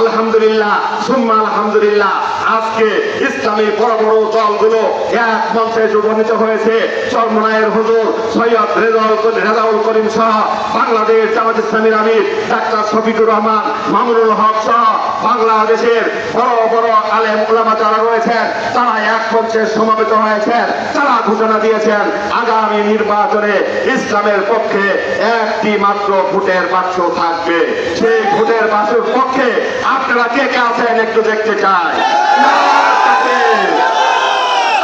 আলহামদুলিল্লাহ সুম্মা আলহামদুলিল্লাহ আজকে ইসলামী বড় বড় দলগুলো এক মঞ্চে উপনীত হয়েছে। চরমনায়ের হুজুর সৈয়দ রেজাউল করিম সহ বাংলাদেশ জামাত ইসলামীর আমির ডাক্তার শফিকুর রহমান মামুনুল হক সহ বাংলাদেশের বড় বড় আলেম উলামা যারা রয়েছেন তারা এক মঞ্চে সমবেত হয়েছেন। তারা ঘোষণা দিয়েছেন আগামী নির্বাচনে ইসলামের পক্ষে একটি মাত্র ভোটের বাক্স থাকবে। সেই ভোটের বাক্সের পক্ষে আপনারা কে কে আছেন একটু দেখতে চাই।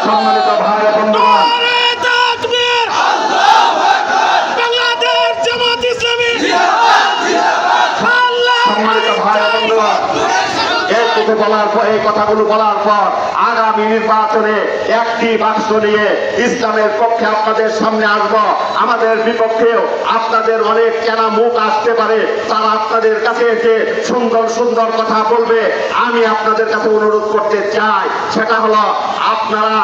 সম্মানিত ভাই বন্ধুগণ, এই কথাগুলো বলার পর আগামী নির্বাচনে একটি বাক্স নিয়ে ইসলামের পক্ষে আপনাদের সামনে আসব। আমাদের বিপক্ষেও আপনাদের অনেক চেনা মুখ আসতে পারে, তারা আপনাদের কাছে এসে সুন্দর সুন্দর কথা বলবে। আমি আপনাদের কাছে অনুরোধ করতে চাই, সেটা হলো আপনারা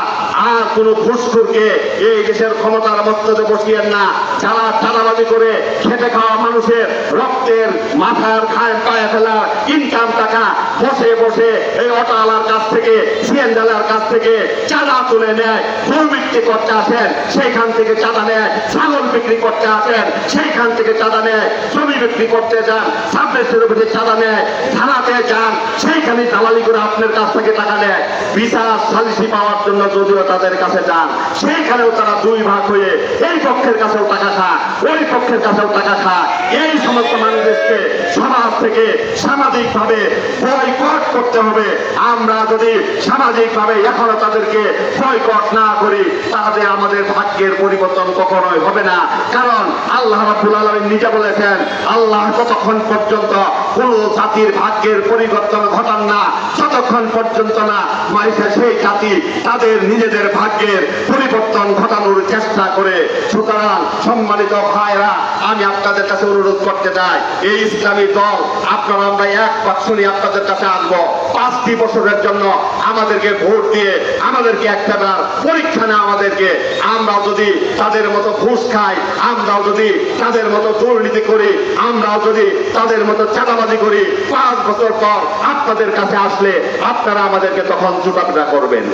আর কোনো ঘুষখোরকে এই দেশের ক্ষমতার মস্তদে বসিয়েন না। যারা চাঁদাবাজি করে খেটে খাওয়া মানুষের রক্তের মাথার খায় পায়ে ফেলা ইনকাম টাকা বসে বসে এই অটোওয়ালার কাছ থেকে সিএনজিওয়ালার কাছ থেকে চাঁদা তুলে নেয়, গরু বিক্রি করতে আসেন সেইখান থেকে চাঁদা নেয়, ছাগল বিক্রি করতে আসেন সেইখান থেকে চাঁদা নেয়, জমি বিক্রি করতে যান সাবরেস্টের উপরে চাঁদা নেয়, থানাতে যান সেইখানে দালালি করে আপনার কাছ থেকে টাকা নেয়। বিচার সালিসি পাওয়ার জন্য যদিও তাদের কাছে যান সেইখানেও তারা দুই ভাগ হয়ে এই পক্ষের কাছেও টাকা খায়, ওই পক্ষের কাছেও টাকা খায়। এই সমস্ত মানুষদেরকে সমাজ থেকে সামাজিক ভাবে বয়কট করতে হবে। আমরা যদি সামাজিক ভাবে এখনো তাদেরকে বয়কট না করি তাহলে আমাদের ভাগ্যের পরিবর্তন কখনোই হবে না। কারণ আল্লাহ রাব্বুল আলামিন নিজে বলেছেন, আল্লাহ যতক্ষণ পর্যন্ত কোন জাতির ভাগ্যের পরিবর্তন ঘটান না ততক্ষণ পর্যন্ত না মানুষের সেই জাতি তাদের নিজেদের ভাগ্যের পরিবর্তন ঘটানোর চেষ্টা করে। সুতরাং সম্মানিত ভাইরা, আমি আপনাদের কাছে অনুরোধ করতে চাই, এই ইসলামী দল আপনারা আমরা এক বাক্স নিয়ে আপনাদের কাছে আসবো। 5টি বছরের জন্য আমাদেরকে ভোট দিয়ে আমাদেরকে একটাবার পরীক্ষা নেওয়া আমাদেরকে। আমরাও যদি তাদের মতো ঘুষ খাই, আমরাও যদি তাদের মতো দুর্নীতি করি, আমরাও যদি তাদের মতো চাঁদাবাজি করি, 5 বছর পর আপনাদের কাছে আসলে আপনারা আমাদেরকে তখন জুতাপিটা করবেন।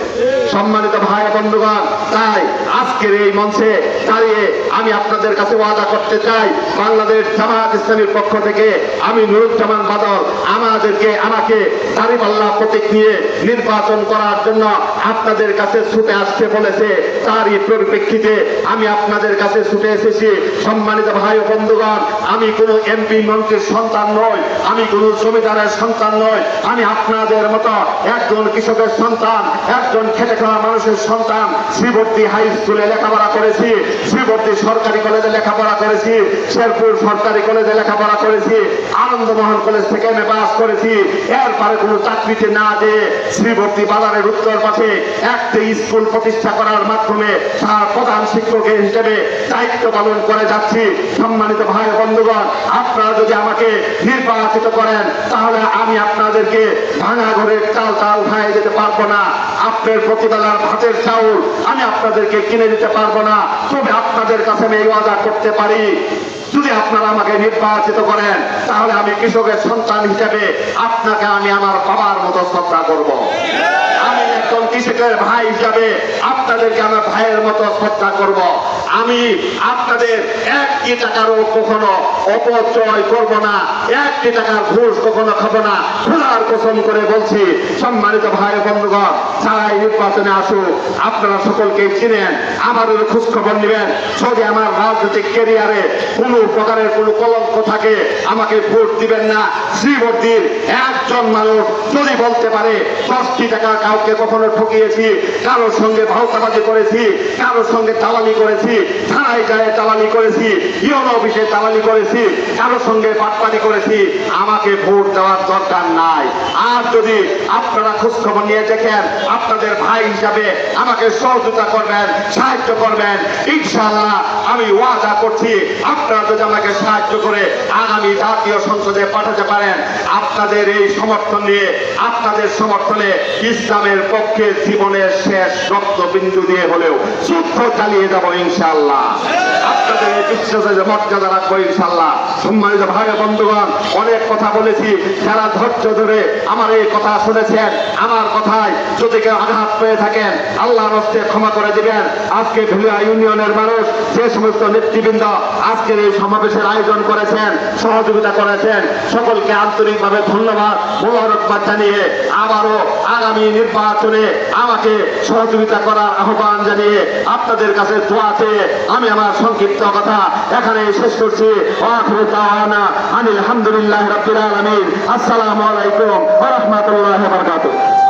সম্মানিত ভাই বন্ধুগণ, তাই আজকের এই মঞ্চে দাঁড়িয়ে আমি আপনাদের কাছে ওয়াদা করতে চাই, বাংলাদেশ জামাত ইসলামীর পক্ষ থেকে আমি নুরুজ্জামান বাদল আমাকে দাঁড়িপাল্লা প্রতীক নিয়ে নির্বাচন করার জন্য আপনাদের কাছে ছুটে আসতে বলেছে। তারই পরিপ্রেক্ষিতে আমি আপনাদের কাছে ছুটে এসেছি। সম্মানিত ভাই ও বন্ধুগণ, আমি কোনো এমপি মন্ত্রীর সন্তান নই, আমি কোনো জমিদারের সন্তান নই, আমি আপনাদের মতো একজন কৃষকের সন্তান, একজন খেটে খাওয়া মানুষের সন্তান। শ্রীবর্তী হাই স্কুলে লেখাপড়া করেছি, শ্রীবর্তী সরকারি কলেজে লেখাপড়া করেছি, শেরপুর সরকারি কলেজে লেখাপড়া করেছি, আনন্দমোহন কলেজ থেকে এমএ পাস করেছি। এরপরে কোনো চাকরিতে না যেয়ে শ্রীবর্তী বাজারের উত্তর পাশে একটি স্কুল প্রতিষ্ঠা করার মাধ্যমে তার প্রধান শিক্ষক হিসেবে দায়িত্ব পালন করে যাচ্ছি। সম্মানিত ভাই বন্ধুগণ, আপনারা যদি আমাকে নির্বাচিত করেন তাহলে আমি আপনাদেরকে ভাঙা ঘরের চাল উঠায় যেতে পারবো না, আপনার প্রতিবেলার ভাতের চাউল আমি আপনাদেরকে কিনে দিতে পারবো না। তবে আপনাদের কাছে আমি ওয়াদা করতে পারি, যদি আপনারা আমাকে নির্বাচিত করেন তাহলে আমি কৃষকের সন্তান হিসেবে আপনাকে আমি আমার বাবার মতো শ্রদ্ধা করব। আমি একজন কৃষকের ভাই হিসাবে আপনাদেরকে আমার ভাইয়ের মতো শ্রদ্ধা করব। আমি আপনাদের 1টি টাকারও কখনো অপচয় করব না, 1টি টাকার ঘুষ কখনো খাবো না, খোদার কসম করে বলছি। সম্মানিত ভাই বন্ধুগণ, যারাই নির্বাচনে আসুক আপনারা সকলকে চিনেন, আমাদের খোঁজ খবর নেবেন। যদি আমার রাজনৈতিক ক্যারিয়ারে কোনো প্রকারের কোনো কলঙ্ক থাকে আমাকে ভোট দিবেন না। শ্রীবর্তীর একজন মানুষ যদি বলতে পারে 10টি টাকা কাউকে কখনো ঠকিয়েছি, কারোর সঙ্গে ভাওতাবাজি করেছি, কারোর সঙ্গে দালালি করেছি, থানায় যায় দালালি করেছি, ইউনো অফিসে দালালি করেছি, কারোর সঙ্গে বাটপারি করেছি, আমাকে ভোট দেওয়ার দরকার নাই। আর যদি আপনারা খোঁজখবর নিয়ে দেখেন আপনাদের ভাই হিসাবে আমাকে সহযোগিতা করবেন, সাহায্য করবেন, ইনশাআল্লাহ আমি ওয়াদা করছি আপনারা যদি আমাকে সাহায্য করে আগামী জাতীয় সংসদে পাঠাতে পারেন, আপনাদের এই সমর্থন নিয়ে, আপনাদের সমর্থনে ইসলামের পক্ষে জীবনের শেষ রক্তবিন্দু দিয়ে হলেও যুদ্ধ চালিয়ে যাব ইনশাআল্লাহ। আপনাদের এই বিশ্বাসের মর্যাদা রাখবো ইনশাআল্লাহ। সম্মানিত ভাই বন্ধুগণ, অনেক কথা বলেছি, যারা ধৈর্য ধরে আমার এই কথা শুনেছেন, আমার কথায় যদি কেউ আঘাত পেয়ে থাকেন আল্লাহর হস্তে ক্ষমা করে দিবেন। আজকে ভেলিয়া ইউনিয়নের মানুষ, যে সমস্ত নেতৃবৃন্দ আজকের এই সমাবেশের আয়োজন করেছেন, সহযোগিতা করেছেন, সকলকে আন্তরিকভাবে ধন্যবাদ মোবারকবাদ জানিয়ে আবারও আগামী নির্বাচনে আমাকে সহযোগিতা করার আহ্বান জানিয়ে আপনাদের কাছে দোয়া চেয়ে আমি আমার সংক্ষিপ্ত কথা এখানে শেষ করছি। ওয়াখিরু দাওয়ানা আনিল হামদুলিল্লাহি রাব্বিল আলামিন। আসসালামু আলাইকুম ওয়া রাহমাতুল্লাহি ওয়া বারাকাতুহু।